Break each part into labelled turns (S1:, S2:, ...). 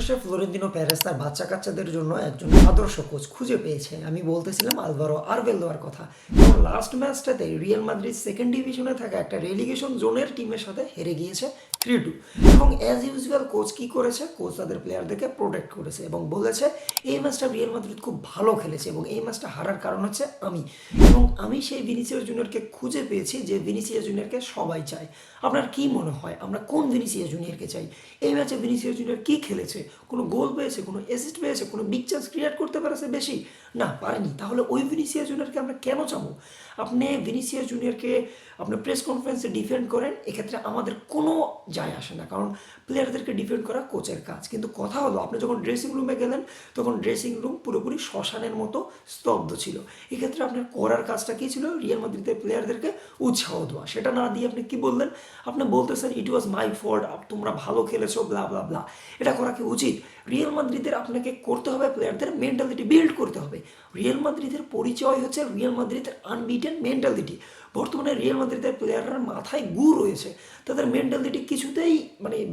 S1: অবশেষে ফ্লোরেন্তিনো প্যারেস তার বাচ্চা কাচ্চাদের জন্য একজন আদর্শ কোচ খুঁজে পেয়েছে। আমি বলতেছিলাম আলভারো আরবেলোয়ার কথা। এবং লাস্ট ম্যাচটাতে রিয়াল মাদ্রিদ সেকেন্ড ডিভিশনে থাকা একটা রেলিগেশন জোনের টিমের সাথে হেরে গিয়েছে 3-2। এবং অ্যাজ ইউজুয়াল কোচ কি করেছে, কোচ তাদের প্লেয়ারদেরকে প্রোটেক্ট করেছে এবং বলেছে এই ম্যাচটা রিয়াল মাদ্রিদ খুব ভালো খেলেছে এবং এই ম্যাচটা হারার কারণ হচ্ছে আমি। এবং আমি সেই ভিনিসিয়াস জুনিয়রকে খুঁজে পেয়েছি যে ভিনিসিয়াস জুনিয়রকে সবাই চায়। আপনার কি মনে হয় আমরা কোন ভিনিসিয়াস জুনিয়রকে চাই? এই ম্যাচে ভিনিসিয়াস জুনিয়র কি খেলেছে? কোনো গোল পেয়েছে, কোনো অ্যাসিস্ট পেয়েছে, কোনো বিগ চান্স ক্রিয়েট করতে পেরেছে বেশি? না, পারেনি। তাহলে ওই ভিনিসিয়াস জুনিয়রকে আমরা কেন চাবো? আপনি ভিনিসিয়াস জুনিয়রকে আপনি প্রেস কনফারেন্সে ডিফেন্ড করেন, এক্ষেত্রে আমাদের কোনো যায় আসে না, কারণ প্লেয়ারদেরকে ডিফেন্ড করা কোচের কাজ। কিন্তু কথা হলো আপনি যখন ড্রেসিং রুমে গেলেন তখন ড্রেসিং রুম পুরোপুরি শ্মশানের মতো স্তব্ধ ছিল। এক্ষেত্রে আপনার করার কাজটা কী ছিল? রিয়াল মাদ্রিদের প্লেয়ারদেরকে উৎসাহ দেওয়া। সেটা না দিয়ে আপনি কি বললেন? আপনি বলতেছেন ইট ওয়াজ মাই ফল্ট, তোমরা ভালো খেলেছো, ব্লা ব্লা ব্লা। এটা করা কি উচিত? রিয়াল মাদ্রিদের আপনাকে করতে হবে প্লেয়ারদের মেন্টালিটি বিল্ড করতে হবে। রিয়াল মাদ্রিদের পরিচয় হচ্ছে রিয়াল মাদ্রিদের আনবিটেন মেন্টালিটি। বর্তমানে রিয়াল মাদ্রিদের প্লেয়াররা মাথায় গু রয়েছে, তাদের মেন্টালিটি কিছুতেই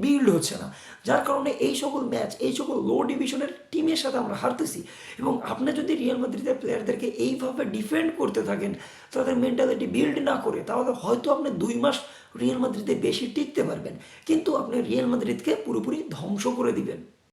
S1: বিল্ড হচ্ছে না, যার কারণে এই সকল ম্যাচ, এই সকল লো ডিভিশনের টিমের সাথে আমরা হারতেছি। এবং আপনি যদি রিয়াল মাদ্রিদের প্লেয়ারদেরকে এইভাবে ডিফেন্ড করতে থাকেন, তাদের মেন্টালিটি বিল্ড না করে, তাহলে হয়তো আপনি 2 মাস রিয়াল মাদ্রিদে বেশি টিকতে পারবেন, কিন্তু আপনি রিয়াল মাদ্রিদকে পুরোপুরি ধ্বংস করে দিবেন।